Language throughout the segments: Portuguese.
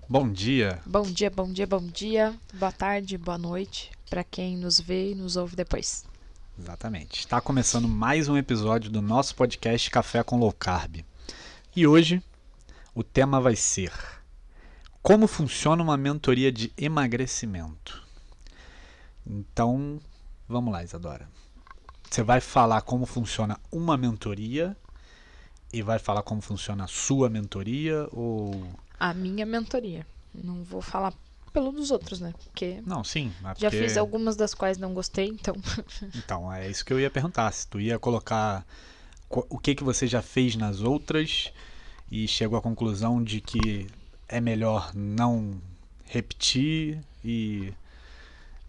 Bom dia. Bom dia, bom dia, bom dia. Boa tarde, boa noite para quem nos vê e nos ouve depois. Exatamente. Está começando mais um episódio do nosso podcast Café com Low Carb. E hoje o tema vai ser: como funciona uma mentoria de emagrecimento? Então, vamos lá, Isadora. Você vai falar como funciona uma mentoria e vai falar como funciona a sua mentoria ou... A minha mentoria. Não vou falar pelo dos outros, né? Porque Não, sim. já fiz algumas das quais não gostei, então... Então, é isso que eu ia perguntar. Se tu ia colocar o que você já fez nas outras e chegou à conclusão de que é melhor não repetir e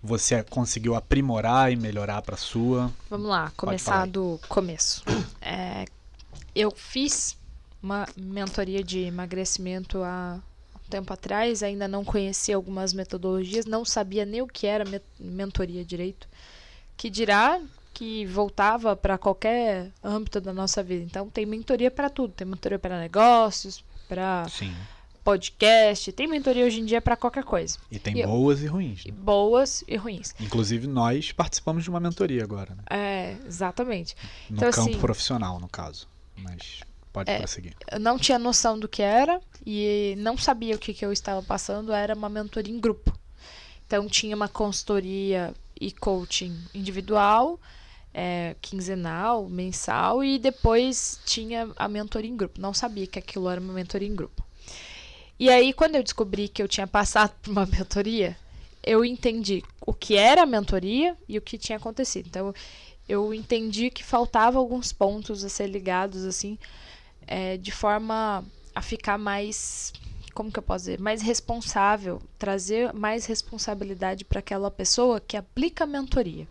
você conseguiu aprimorar e melhorar para sua. Vamos lá, começar do começo. Eu fiz uma mentoria de emagrecimento há um tempo atrás, ainda não conhecia algumas metodologias, não sabia nem o que era mentoria direito, que dirá que voltava para qualquer âmbito da nossa vida. Então tem mentoria para tudo, tem mentoria para negócios, para podcast, tem mentoria hoje em dia para qualquer coisa. E tem boas e ruins. Né? Boas e ruins. Inclusive nós participamos de uma mentoria agora, né? Exatamente. No então, campo assim, profissional, no caso. Mas pode prosseguir. Eu não tinha noção do que era e não sabia o que eu estava passando, era uma mentoria em grupo. Então tinha uma consultoria e coaching individual, quinzenal, mensal, e depois tinha a mentoria em grupo. Não sabia que aquilo era uma mentoria em grupo. E aí, quando eu descobri que eu tinha passado por uma mentoria, eu entendi o que era a mentoria e o que tinha acontecido. Então, eu entendi que faltavam alguns pontos a ser ligados, assim, de forma a ficar mais, como que eu posso dizer, mais responsável, trazer mais responsabilidade para aquela pessoa que aplica a mentoria.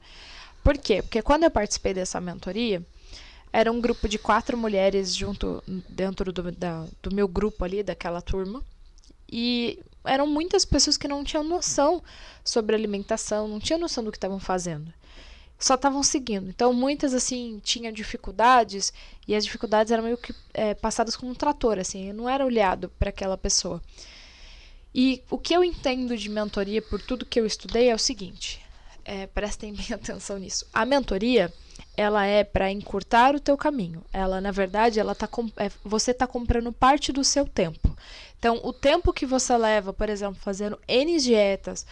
Por quê? Porque quando eu participei dessa mentoria, era um grupo de 4 mulheres dentro do meu grupo ali, daquela turma. E eram muitas pessoas que não tinham noção sobre alimentação, não tinham noção do que estavam fazendo. Só estavam seguindo. Então, muitas, assim, tinham dificuldades, e as dificuldades eram meio que passadas como um trator, assim, não era olhado para aquela pessoa. E o que eu entendo de mentoria, por tudo que eu estudei, é o seguinte, prestem bem atenção nisso. A mentoria, ela é para encurtar o teu caminho. Ela, na verdade, você está comprando parte do seu tempo. Então, o tempo que você leva, por exemplo, fazendo N dietas,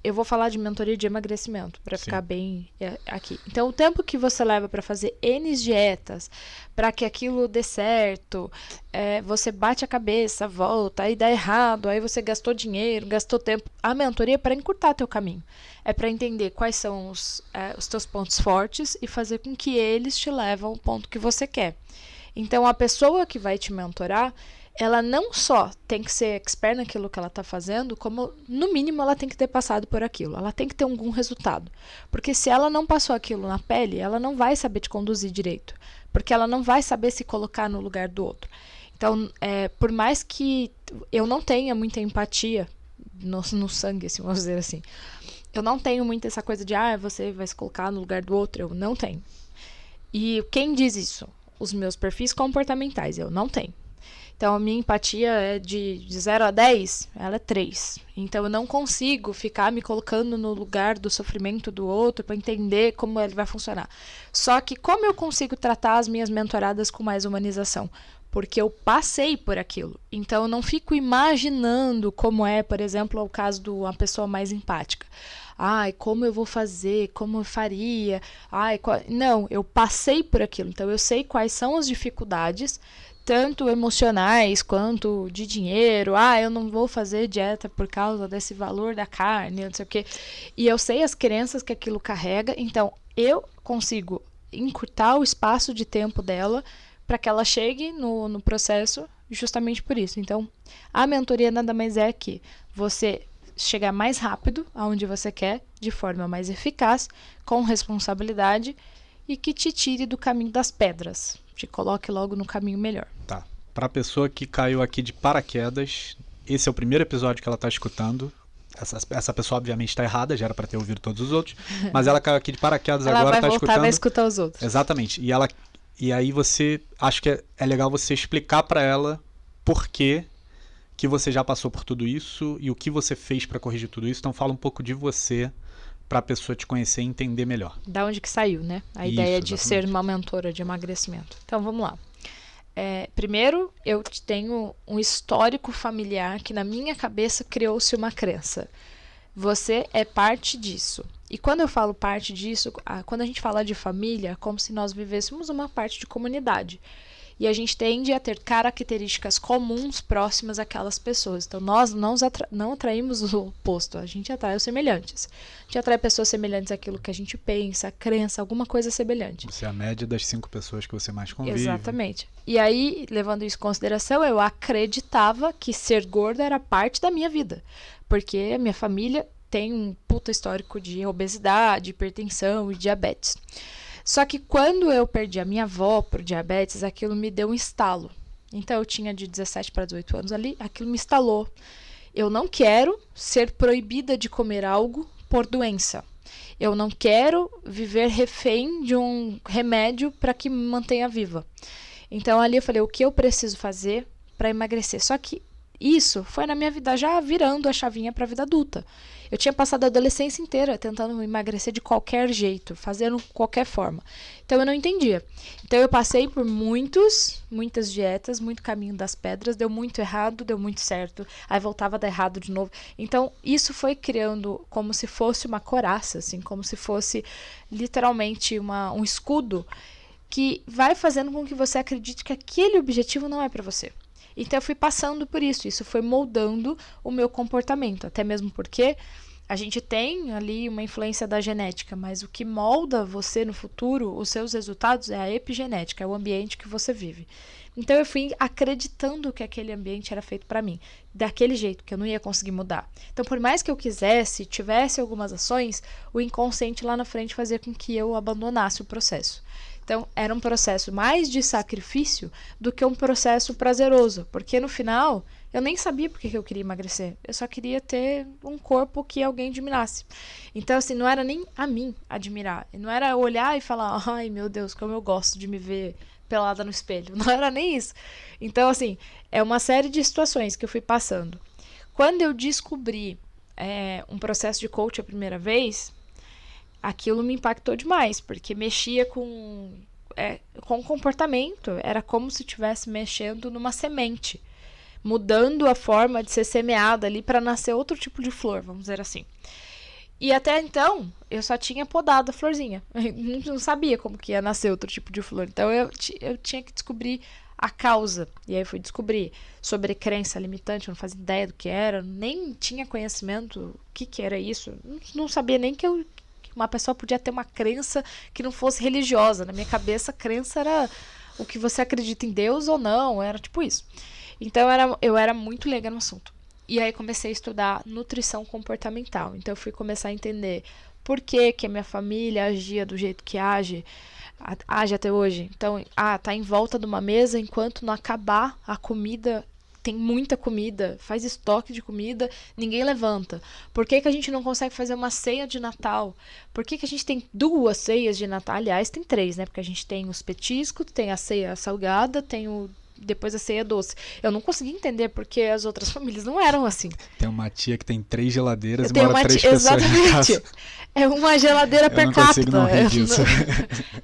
eu vou falar de mentoria de emagrecimento, para ficar bem aqui. Então, o tempo que você leva para fazer N dietas, para que aquilo dê certo, você bate a cabeça, volta, aí dá errado, aí você gastou dinheiro, gastou tempo. A mentoria é para encurtar teu caminho. É para entender quais são os teus pontos fortes e fazer com que eles te levem ao ponto que você quer. Então, a pessoa que vai te mentorar, ela não só tem que ser expert naquilo que ela está fazendo, como, no mínimo, ela tem que ter passado por aquilo. Ela tem que ter algum resultado. Porque se ela não passou aquilo na pele, ela não vai saber te conduzir direito. Porque ela não vai saber se colocar no lugar do outro. Então, por mais que eu não tenha muita empatia no sangue, assim, vamos dizer assim, eu não tenho muito essa coisa de, você vai se colocar no lugar do outro. Eu não tenho. E quem diz isso? Os meus perfis comportamentais. Eu não tenho. Então, a minha empatia é de 0 a 10, ela é 3. Então, eu não consigo ficar me colocando no lugar do sofrimento do outro para entender como ele vai funcionar. Só que como eu consigo tratar as minhas mentoradas com mais humanização? Porque eu passei por aquilo. Então, eu não fico imaginando como é, por exemplo, o caso de uma pessoa mais empática. Como eu vou fazer? Como eu faria? Não, eu passei por aquilo. Então, eu sei quais são as dificuldades, tanto emocionais quanto de dinheiro. Eu não vou fazer dieta por causa desse valor da carne, não sei o quê. E eu sei as crenças que aquilo carrega, então eu consigo encurtar o espaço de tempo dela para que ela chegue no processo justamente por isso. Então, a mentoria nada mais é que você chegar mais rápido aonde você quer, de forma mais eficaz, com responsabilidade e que te tire do caminho das pedras. Te coloque logo no caminho melhor. Tá. Para a pessoa que caiu aqui de paraquedas, esse é o primeiro episódio que ela está escutando. Essa pessoa obviamente está errada, já era para ter ouvido todos os outros, mas ela caiu aqui de paraquedas agora, está escutando. Ela vai escutar os outros. Exatamente. E aí acho que é legal você explicar para ela por que que você já passou por tudo isso e o que você fez para corrigir tudo isso. Então fala um pouco de você para a pessoa te conhecer e entender melhor. Da onde que saiu, né? A Isso, ideia de exatamente. ser uma mentora de emagrecimento. Então, vamos lá. Primeiro, eu tenho um histórico familiar que na minha cabeça criou-se uma crença. Você é parte disso. E quando eu falo parte disso, quando a gente fala de família, é como se nós vivêssemos uma parte de comunidade. E a gente tende a ter características comuns próximas àquelas pessoas. Então, nós não atraímos o oposto, a gente atrai os semelhantes. A gente atrai pessoas semelhantes àquilo que a gente pensa, crença, alguma coisa semelhante. Você é a média das 5 pessoas que você mais convive. Exatamente. E aí, levando isso em consideração, eu acreditava que ser gorda era parte da minha vida. Porque a minha família tem um puta histórico de obesidade, hipertensão e diabetes. Só que quando eu perdi a minha avó por diabetes, aquilo me deu um estalo. Então eu tinha de 17 para 18 anos ali, aquilo me estalou. Eu não quero ser proibida de comer algo por doença. Eu não quero viver refém de um remédio para que me mantenha viva. Então ali eu falei, o que eu preciso fazer para emagrecer? Só que isso foi na minha vida já virando a chavinha para a vida adulta. Eu tinha passado a adolescência inteira tentando emagrecer de qualquer jeito, fazendo qualquer forma. Então eu não entendia. Então eu passei por muitas dietas, muito caminho das pedras, deu muito errado, deu muito certo, aí voltava a dar errado de novo. Então isso foi criando como se fosse uma couraça, assim, como se fosse literalmente um escudo que vai fazendo com que você acredite que aquele objetivo não é para você. Então eu fui passando por isso foi moldando o meu comportamento, até mesmo porque a gente tem ali uma influência da genética, mas o que molda você no futuro, os seus resultados, é a epigenética, é o ambiente que você vive. Então eu fui acreditando que aquele ambiente era feito para mim, daquele jeito, que eu não ia conseguir mudar. Então por mais que eu quisesse, tivesse algumas ações, o inconsciente lá na frente fazia com que eu abandonasse o processo. Então, era um processo mais de sacrifício do que um processo prazeroso, porque no final, eu nem sabia por que eu queria emagrecer, eu só queria ter um corpo que alguém admirasse. Então, assim, não era nem a mim admirar, não era olhar e falar, ai meu Deus, como eu gosto de me ver pelada no espelho, não era nem isso. Então, assim, é uma série de situações que eu fui passando. Quando eu descobri um processo de coach a primeira vez, aquilo me impactou demais, porque mexia com comportamento, era como se estivesse mexendo numa semente, mudando a forma de ser semeada ali para nascer outro tipo de flor, vamos dizer assim. E até então, eu só tinha podado a florzinha, eu não sabia como que ia nascer outro tipo de flor, então eu tinha que descobrir a causa, e aí eu fui descobrir sobre crença limitante, eu não fazia ideia do que era, nem tinha conhecimento o que era isso, não sabia nem que uma pessoa podia ter uma crença que não fosse religiosa. Na minha cabeça, crença era o que você acredita em Deus ou não, era tipo isso. Então eu era muito leiga no assunto. E aí comecei a estudar nutrição comportamental. Então eu fui começar a entender por que a minha família agia do jeito que age até hoje. Então, tá em volta de uma mesa enquanto não acabar a comida. Tem muita comida, faz estoque de comida, ninguém levanta. Por que a gente não consegue fazer uma ceia de Natal? Por que a gente tem 2 ceias de Natal? Aliás, tem 3, né? Porque a gente tem os petiscos, tem a ceia salgada, depois a ceia doce. Eu não consegui entender porque as outras famílias não eram assim. Tem uma tia que tem 3 geladeiras e mora 3 pessoas exatamente. na casa. É uma geladeira per capita. Eu não consigo não rir disso.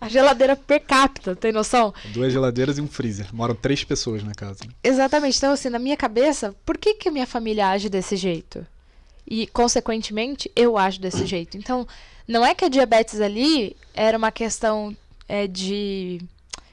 A geladeira per capita, tem noção? 2 geladeiras e um freezer. Moram 3 pessoas na casa. Exatamente. Então, assim, na minha cabeça, por que a minha família age desse jeito? E, consequentemente, eu ajo desse jeito. Então, não é que a diabetes ali era uma questão de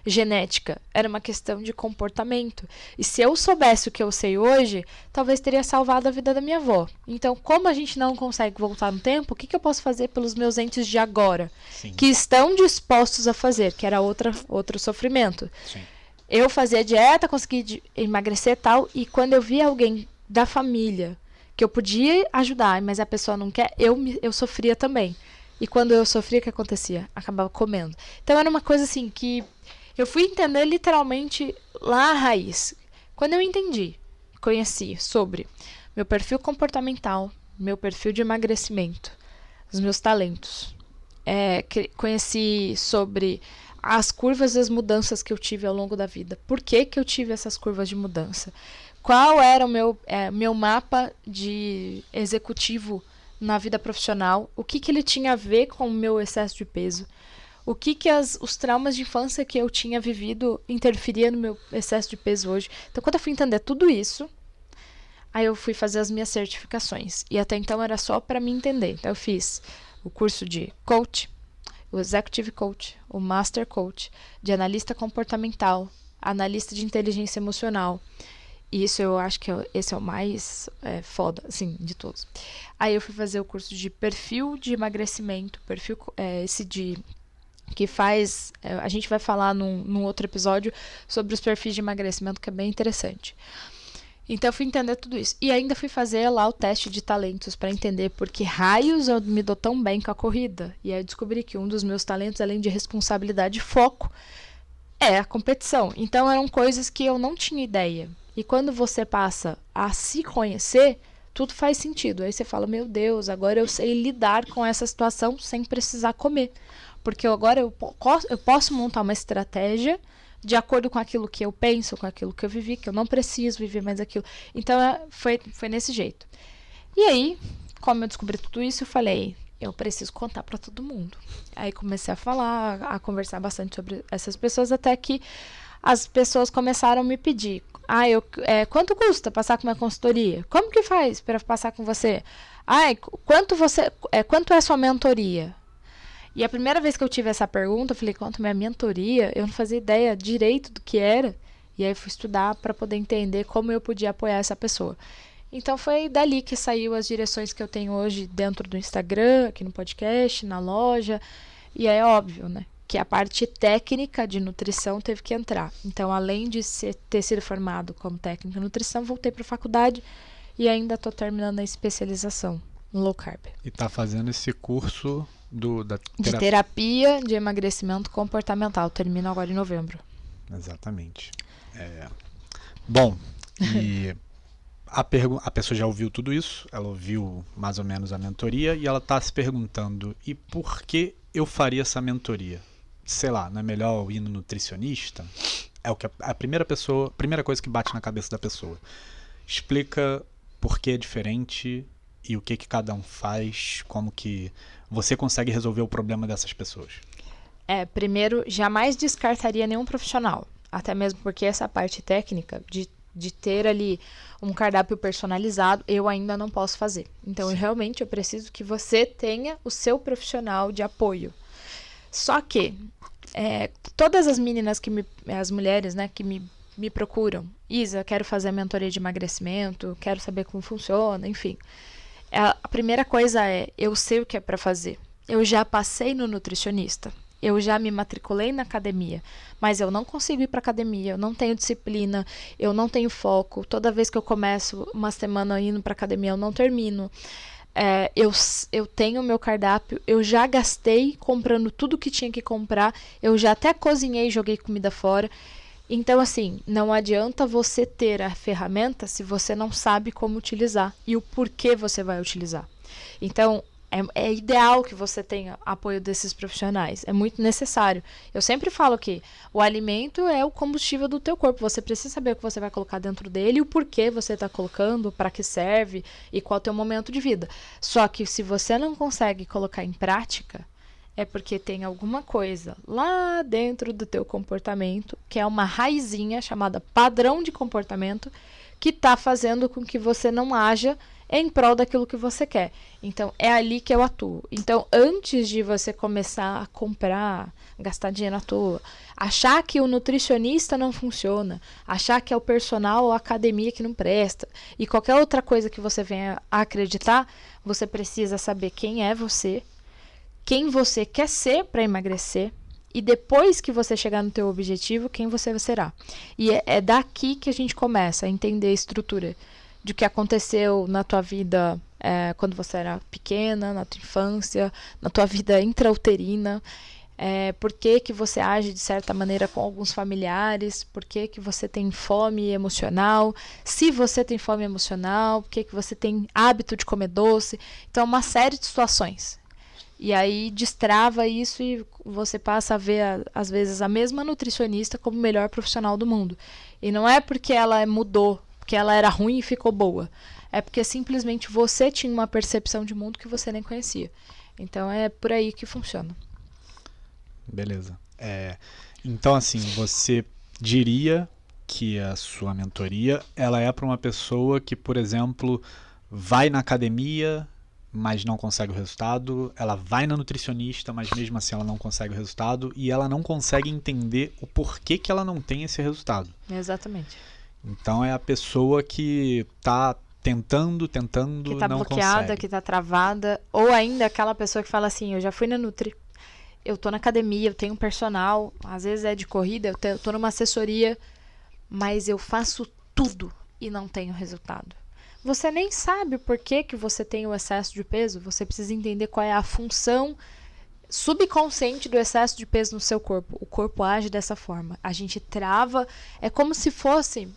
genética, era uma questão de comportamento. E se eu soubesse o que eu sei hoje, talvez teria salvado a vida da minha avó. Então, como a gente não consegue voltar no tempo, o que eu posso fazer pelos meus entes de agora? Sim. Que estão dispostos a fazer, que era outro sofrimento. Sim. Eu fazia dieta, consegui emagrecer e tal, e quando eu via alguém da família que eu podia ajudar, mas a pessoa não quer, eu sofria também. E quando eu sofria, o que acontecia? Acabava comendo. Então era uma coisa assim que eu fui entender literalmente lá a raiz. Quando eu conheci sobre meu perfil comportamental, meu perfil de emagrecimento, os meus talentos, conheci sobre as curvas e as mudanças que eu tive ao longo da vida. Por que eu tive essas curvas de mudança? qual era o meu mapa de executivo na vida profissional, o que ele tinha a ver com o meu excesso de peso, o que os traumas de infância que eu tinha vivido interferia no meu excesso de peso hoje. Então, quando eu fui entender tudo isso, aí eu fui fazer as minhas certificações. E até então era só para me entender. Então, eu fiz o curso de coach, o executive coach, o master coach, de analista comportamental, analista de inteligência emocional. E isso eu acho que esse é o mais foda, assim, de todos. Aí eu fui fazer o curso de perfil de emagrecimento, que faz... a gente vai falar num outro episódio sobre os perfis de emagrecimento, que é bem interessante. Então eu fui entender tudo isso. E ainda fui fazer lá o teste de talentos para entender por que raios eu me dou tão bem com a corrida. E aí eu descobri que um dos meus talentos, além de responsabilidade e foco, é a competição. Então eram coisas que eu não tinha ideia. E quando você passa a se conhecer, tudo faz sentido. Aí você fala, meu Deus, agora eu sei lidar com essa situação sem precisar comer. Porque agora eu posso montar uma estratégia de acordo com aquilo que eu penso, com aquilo que eu vivi, que eu não preciso viver mais aquilo. Então foi nesse jeito. E aí, como eu descobri tudo isso, eu falei, eu preciso contar para todo mundo. Aí comecei a falar, a conversar bastante sobre essas pessoas, até que as pessoas começaram a me pedir, quanto custa passar com uma consultoria? Como que faz para passar com você? Quanto é sua mentoria? E a primeira vez que eu tive essa pergunta, eu falei, quanto é minha mentoria? Eu não fazia ideia direito do que era. E aí fui estudar para poder entender como eu podia apoiar essa pessoa. Então foi dali que saiu as direções que eu tenho hoje dentro do Instagram, aqui no podcast, na loja. E é óbvio, né, que a parte técnica de nutrição teve que entrar. Então, além de ter sido formado como técnico em nutrição, voltei para a faculdade e ainda estou terminando a especialização no low carb. E está fazendo esse curso de terapia de emagrecimento comportamental. Termino agora em novembro. Exatamente. Bom, e a pessoa já ouviu tudo isso, ela ouviu mais ou menos a mentoria e ela está se perguntando, e por que eu faria essa mentoria? Sei lá, não é melhor ir no nutricionista? É o que a primeira coisa que bate na cabeça da pessoa. Explica por que é diferente e o que cada um faz, como que você consegue resolver o problema dessas pessoas. Primeiro, jamais descartaria nenhum profissional, até mesmo porque essa parte técnica de ter ali um cardápio personalizado, eu ainda não posso fazer. Então, eu preciso que você tenha o seu profissional de apoio. Só que todas as meninas as mulheres, né, que me procuram, Isa, quero fazer a mentoria de emagrecimento, quero saber como funciona, enfim. A primeira coisa eu sei o que é para fazer. Eu já passei no nutricionista. Eu já me matriculei na academia, mas eu não consigo ir para academia, eu não tenho disciplina, eu não tenho foco. Toda vez que eu começo uma semana indo para academia, eu não termino. Eu tenho o meu cardápio, eu já gastei comprando tudo que tinha que comprar, eu já até cozinhei e joguei comida fora. Então, assim, não adianta você ter a ferramenta se você não sabe como utilizar e o porquê você vai utilizar. Então, é ideal que você tenha apoio desses profissionais. É muito necessário. Eu sempre falo que o alimento é o combustível do teu corpo. Você precisa saber o que você vai colocar dentro dele e o porquê você está colocando, para que serve e qual é o teu momento de vida. Só que se você não consegue colocar em prática, é porque tem alguma coisa lá dentro do teu comportamento, que é uma raizinha chamada padrão de comportamento, que está fazendo com que você não haja em prol daquilo que você quer. Então, é ali que eu atuo. Então, antes de você começar a comprar, gastar dinheiro à toa, achar que o nutricionista não funciona, achar que é o personal ou a academia que não presta, e qualquer outra coisa que você venha a acreditar, você precisa saber quem é você, quem você quer ser para emagrecer, e depois que você chegar no teu objetivo, quem você será. E é daqui que a gente começa a entender a estrutura de que aconteceu na tua vida quando você era pequena, na tua infância, na tua vida intrauterina, por que você age de certa maneira com alguns familiares, por que você tem fome emocional, se você tem fome emocional, por que você tem hábito de comer doce. Então, uma série de situações. E aí destrava isso e você passa a ver, às vezes, a mesma nutricionista como o melhor profissional do mundo. E não é porque ela mudou porque ela era ruim e ficou boa. É porque simplesmente você tinha uma percepção de mundo que você nem conhecia. Então é por aí que funciona. Beleza. Então, assim, você diria que a sua mentoria ela é para uma pessoa que, por exemplo, vai na academia, mas não consegue o resultado, ela vai na nutricionista, mas mesmo assim ela não consegue o resultado, e ela não consegue entender o porquê que ela não tem esse resultado. Exatamente. Então é a pessoa que tá tentando, Que tá não bloqueada, consegue. que tá travada. Ou ainda aquela pessoa que fala assim, eu já fui na Nutri, eu tô na academia, eu tenho um personal, às vezes é de corrida, eu tô numa assessoria, mas eu faço tudo e não tenho resultado. Você nem sabe por que você tem o excesso de peso, você precisa entender qual é a função subconsciente do excesso de peso no seu corpo. O corpo age dessa forma. A gente trava, é como se fosse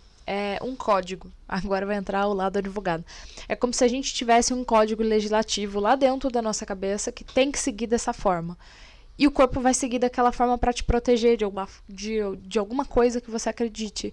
um código. Agora vai entrar o lado do advogado. É como se a gente tivesse um código legislativo lá dentro da nossa cabeça que tem que seguir dessa forma. E o corpo vai seguir daquela forma para te proteger de alguma coisa que você acredite,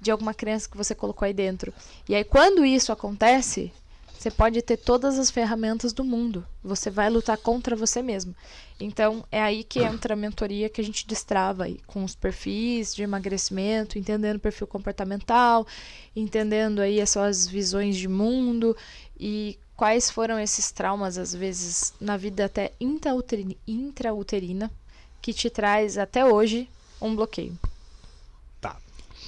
de alguma crença que você colocou aí dentro. E aí, quando isso acontece, você pode ter todas as ferramentas do mundo. Você vai lutar contra você mesmo. Então, é aí que entra a mentoria que a gente destrava aí, com os perfis de emagrecimento, entendendo o perfil comportamental, entendendo aí as suas visões de mundo e quais foram esses traumas, às vezes, na vida até intrauterina, que te traz até hoje um bloqueio. Tá.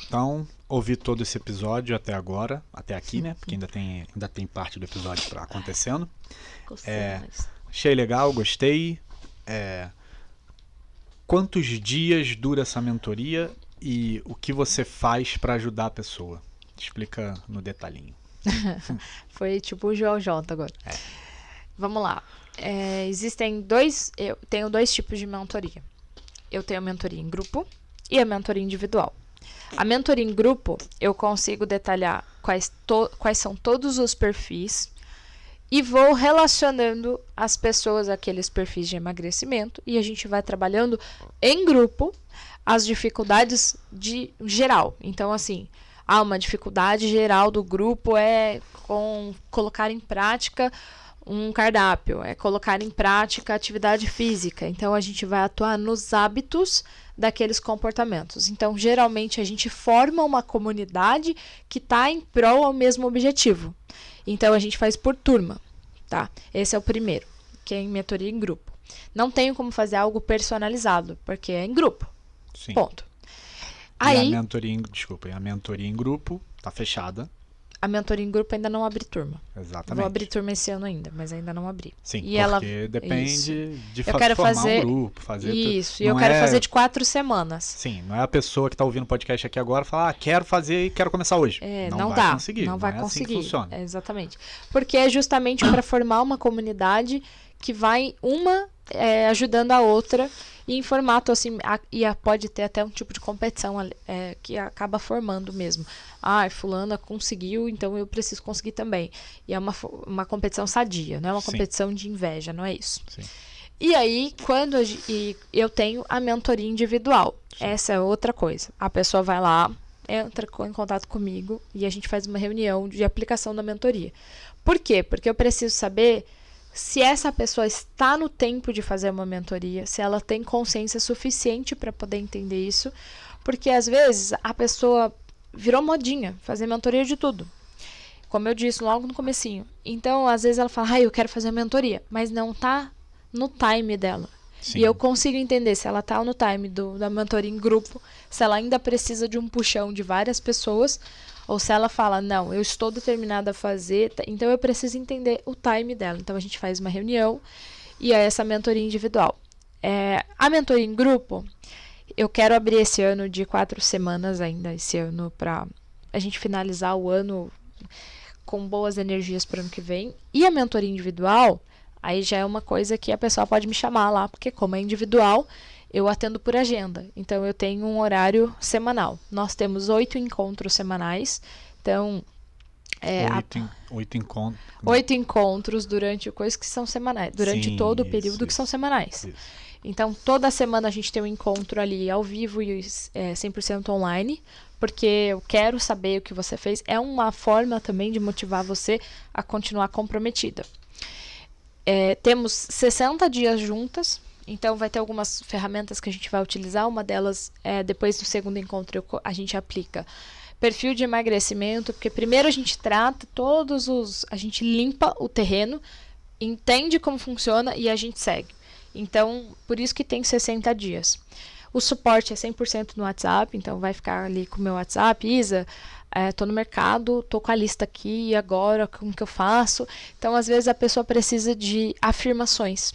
Então, ouvi todo esse episódio até agora, até aqui, né? Porque ainda tem parte do episódio acontecendo. Achei legal, gostei. Quantos dias dura essa mentoria e o que você faz para ajudar a pessoa? Explica no detalhinho. Foi tipo o JJ agora. Vamos lá. Eu tenho dois tipos de mentoria. Eu tenho a mentoria em grupo e a mentoria individual. A mentoria em grupo, eu consigo detalhar quais são todos os perfis e vou relacionando as pessoas àqueles perfis de emagrecimento e a gente vai trabalhando em grupo as dificuldades de geral. Então, assim, uma dificuldade geral do grupo é colocar em prática um cardápio, é colocar em prática atividade física. Então, a gente vai atuar nos hábitos daqueles comportamentos. Então, geralmente, a gente forma uma comunidade que está em prol ao mesmo objetivo. Então, a gente faz por turma, tá? Esse é o primeiro, que é em mentoria em grupo. Não tenho como fazer algo personalizado, porque é em grupo. Sim. Ponto. A mentoria em grupo tá fechada. A mentoria em grupo ainda não abri turma. Exatamente. Vou abrir turma esse ano ainda, mas ainda não abri. Sim, e porque depende de formar um grupo. Isso, e eu quero fazer de 4 semanas. Sim, não é a pessoa que está ouvindo o podcast aqui agora falar, quero fazer e quero começar hoje. Não vai dá, conseguir. Não vai é conseguir. Assim que funciona. Exatamente. Porque é justamente para formar uma comunidade que vai ajudando a outra e em formato assim, pode ter até um tipo de competição que acaba formando mesmo. Fulana conseguiu, então eu preciso conseguir também. E é uma competição sadia, não é uma competição de inveja, não é isso. Sim. E aí, quando eu tenho a mentoria individual, essa é outra coisa. A pessoa vai lá, entra em contato comigo e a gente faz uma reunião de aplicação da mentoria. Por quê? Porque eu preciso saber se essa pessoa está no tempo de fazer uma mentoria, se ela tem consciência suficiente para poder entender isso, porque às vezes a pessoa virou modinha, fazer mentoria de tudo. Como eu disse logo no comecinho. Então, às vezes ela fala, eu quero fazer a mentoria, mas não tá no time dela. Sim. E eu consigo entender se ela tá no time da mentoria em grupo, se ela ainda precisa de um puxão de várias pessoas, ou se ela fala, não, eu estou determinada a fazer, então eu preciso entender o time dela. Então a gente faz uma reunião e é essa mentoria individual. A mentoria em grupo, eu quero abrir esse ano de 4 semanas ainda, esse ano, para a gente finalizar o ano com boas energias para o ano que vem. E a mentoria individual, aí já é uma coisa que a pessoa pode me chamar lá, porque como é individual, eu atendo por agenda. Então, eu tenho um horário semanal. Nós temos 8 encontros semanais. Então, 8 encontros durante coisas que são semanais. Durante todo o período que são semanais. Isso. Então, toda semana a gente tem um encontro ali ao vivo e 100% online, porque eu quero saber o que você fez. É uma forma também de motivar você a continuar comprometida. Temos 60 dias juntas, então vai ter algumas ferramentas que a gente vai utilizar. Uma delas, depois do segundo encontro, a gente aplica perfil de emagrecimento, porque primeiro a gente trata a gente limpa o terreno, entende como funciona e a gente segue. Então, por isso que tem 60 dias. O suporte é 100% no WhatsApp, então vai ficar ali com o meu WhatsApp. Isa, tô no mercado, tô com a lista aqui, e agora, como que eu faço? Então, às vezes, a pessoa precisa de afirmações,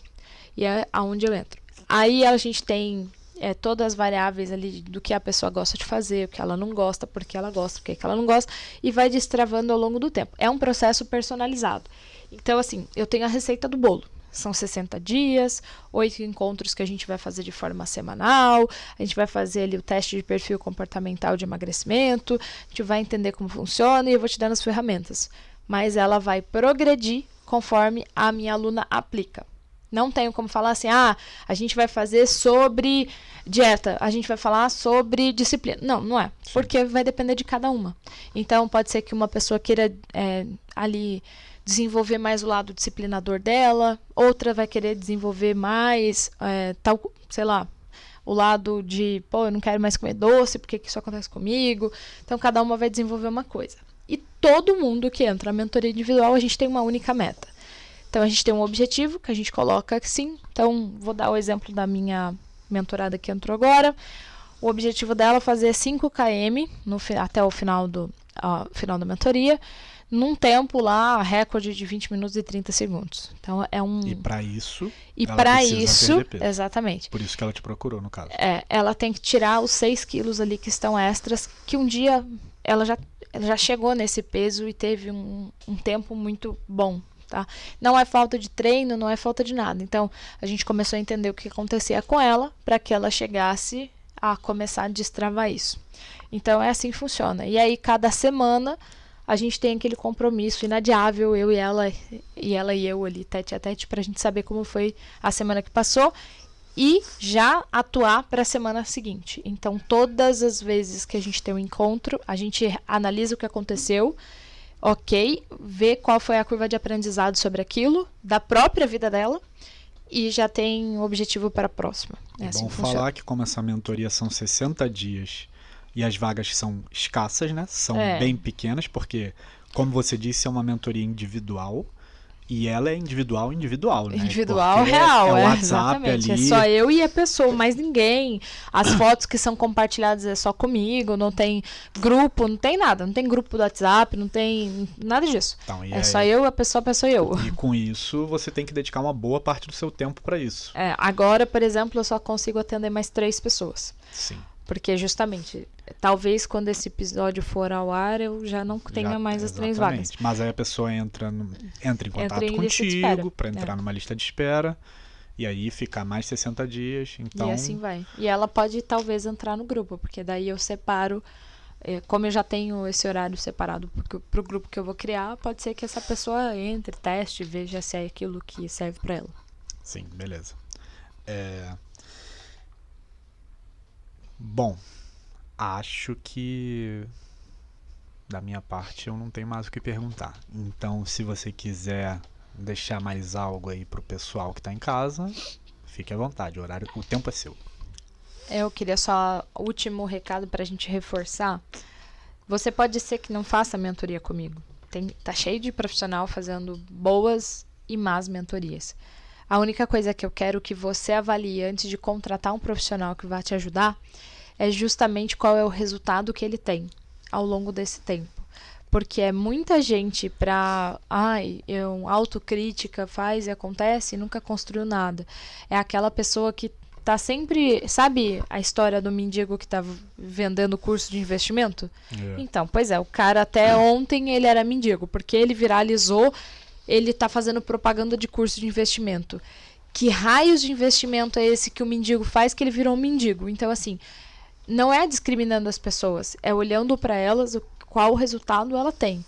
e é aonde eu entro. Aí a gente tem todas as variáveis ali do que a pessoa gosta de fazer, o que ela não gosta, por que ela gosta, por que ela não gosta, e vai destravando ao longo do tempo. É um processo personalizado. Então, assim, eu tenho a receita do bolo. São 60 dias, 8 encontros que a gente vai fazer de forma semanal, a gente vai fazer ali o teste de perfil comportamental de emagrecimento, a gente vai entender como funciona e eu vou te dando as ferramentas. Mas ela vai progredir conforme a minha aluna aplica. Não tenho como falar assim, a gente vai fazer sobre dieta, a gente vai falar sobre disciplina. Não, não é. Sim. Porque vai depender de cada uma. Então, pode ser que uma pessoa queira ali desenvolver mais o lado disciplinador dela, outra vai querer desenvolver mais, o lado de, eu não quero mais comer doce, porque que isso acontece comigo? Então, cada uma vai desenvolver uma coisa. E todo mundo que entra na mentoria individual, a gente tem uma única meta. Então, a gente tem um objetivo que a gente coloca assim. Então, vou dar o exemplo da minha mentorada que entrou agora. O objetivo dela é fazer 5 km até o final da mentoria, num tempo lá, recorde de 20 minutos e 30 segundos. Então, E para isso, perder peso. Exatamente. Por isso que ela te procurou, no caso. Ela tem que tirar os 6 quilos ali que estão extras, que um dia ela já chegou nesse peso e teve um tempo muito bom. Tá? Não é falta de treino, não é falta de nada. Então, a gente começou a entender o que acontecia com ela para que ela chegasse a começar a destravar isso. Então, é assim que funciona. E aí, cada semana, a gente tem aquele compromisso inadiável, eu e ela e eu ali, tete a tete, para a gente saber como foi a semana que passou e já atuar para a semana seguinte. Então, todas as vezes que a gente tem um encontro, a gente analisa o que aconteceu, vê qual foi a curva de aprendizado sobre aquilo, da própria vida dela, e já tem um objetivo para a próxima. É assim bom falar que como essa mentoria são 60 dias e as vagas são escassas, né? São bem pequenas, porque, como você disse, é uma mentoria individual. E ela é individual, né? Individual, porque real, o WhatsApp exatamente. ali. É só eu e a pessoa, mais ninguém. As fotos que são compartilhadas é só comigo, não tem grupo, não tem nada. Não tem grupo do WhatsApp, não tem nada disso. Então, só eu, a pessoa e eu. E com isso, você tem que dedicar uma boa parte do seu tempo para isso. Agora, por exemplo, eu só consigo atender mais 3 pessoas. Sim. Porque justamente, talvez quando esse episódio for ao ar, eu já não tenha mais as 3 vagas. Mas aí a pessoa entra em contato contigo para entrar numa lista de espera. E aí ficar mais 60 dias. Então... E assim vai. E ela pode talvez entrar no grupo, porque daí eu separo. Como eu já tenho esse horário separado para o grupo que eu vou criar, pode ser que essa pessoa entre, teste, veja se é aquilo que serve para ela. Sim, beleza. Bom, acho que da minha parte eu não tenho mais o que perguntar. Então, se você quiser deixar mais algo aí pro pessoal que tá em casa, fique à vontade, o tempo é seu. Eu queria só último recado pra gente reforçar. Você pode ser que não faça mentoria comigo. Tá cheio de profissional fazendo boas e más mentorias. A única coisa que eu quero que você avalie antes de contratar um profissional que vai te ajudar é justamente qual é o resultado que ele tem ao longo desse tempo. Porque é muita gente para autocrítica, faz e acontece e nunca construiu nada. É aquela pessoa que tá sempre... Sabe a história do mendigo que tá vendendo curso de investimento? Então, pois é, o cara até ontem ele era mendigo, porque ele viralizou, ele tá fazendo propaganda de curso de investimento. Que raios de investimento é esse que o mendigo faz que ele virou um mendigo? Então, assim, não é discriminando as pessoas, é olhando para elas qual o resultado ela tem.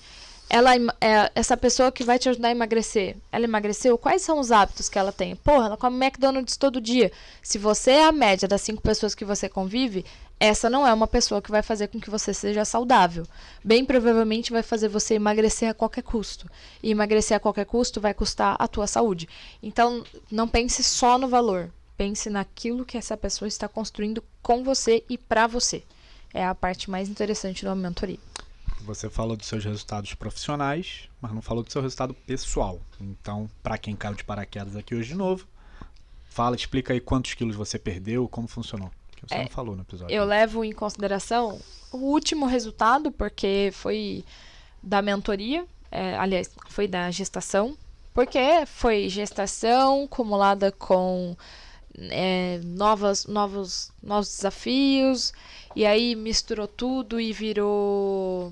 essa pessoa que vai te ajudar a emagrecer, ela emagreceu? Quais são os hábitos que ela tem? Porra, ela come McDonald's todo dia. Se você é a média das 5 pessoas que você convive, essa não é uma pessoa que vai fazer com que você seja saudável. Bem provavelmente vai fazer você emagrecer a qualquer custo. E emagrecer a qualquer custo vai custar a tua saúde. Então, não pense só no valor. Pense naquilo que essa pessoa está construindo com você e para você. É a parte mais interessante de uma mentoria. Você falou dos seus resultados profissionais, mas não falou do seu resultado pessoal. Então, para quem caiu de paraquedas aqui hoje de novo, explica aí quantos quilos você perdeu, como funcionou. Que você não falou no episódio. Eu levo em consideração o último resultado, porque foi da mentoria, aliás, foi da gestação, porque foi gestação acumulada com novos desafios, e aí misturou tudo e virou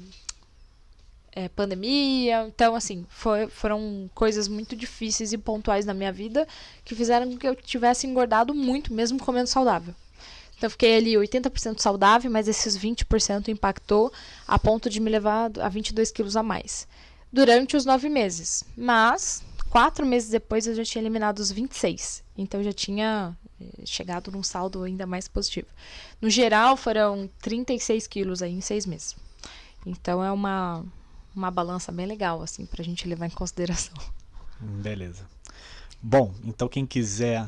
pandemia. Então, assim, foram coisas muito difíceis e pontuais na minha vida que fizeram com que eu tivesse engordado muito, mesmo comendo saudável. Então, eu fiquei ali 80% saudável, mas esses 20% impactou a ponto de me levar a 22 quilos a mais. Durante os 9 meses. Mas, 4 meses depois, eu já tinha eliminado os 26. Então, eu já tinha chegado num saldo ainda mais positivo. No geral, foram 36 quilos aí em 6 meses. Então, é uma balança bem legal, assim, pra gente levar em consideração. Beleza. Bom, então quem quiser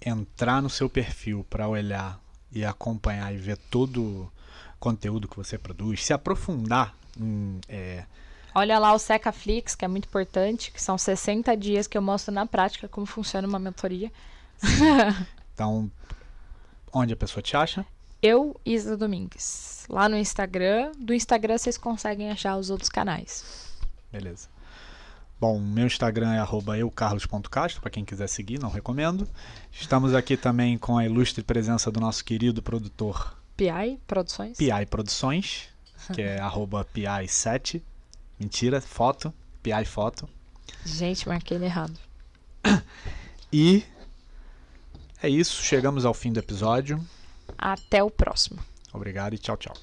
entrar no seu perfil para olhar e acompanhar e ver todo o conteúdo que você produz, se aprofundar Olha lá o Secaflix, que é muito importante, que são 60 dias que eu mostro na prática como funciona uma mentoria. Então, onde a pessoa te acha? Eu, Isa Domingues. Lá no Instagram. Do Instagram vocês conseguem achar os outros canais. Beleza. Bom, meu Instagram é @eucarlos.castro, para quem quiser seguir, não recomendo. Estamos aqui também com a ilustre presença do nosso querido produtor PI Produções. PI Produções, que é @PI7. Mentira, foto, PI Foto. Gente, marquei ele errado. E é isso, chegamos ao fim do episódio. Até o próximo. Obrigado e tchau, tchau.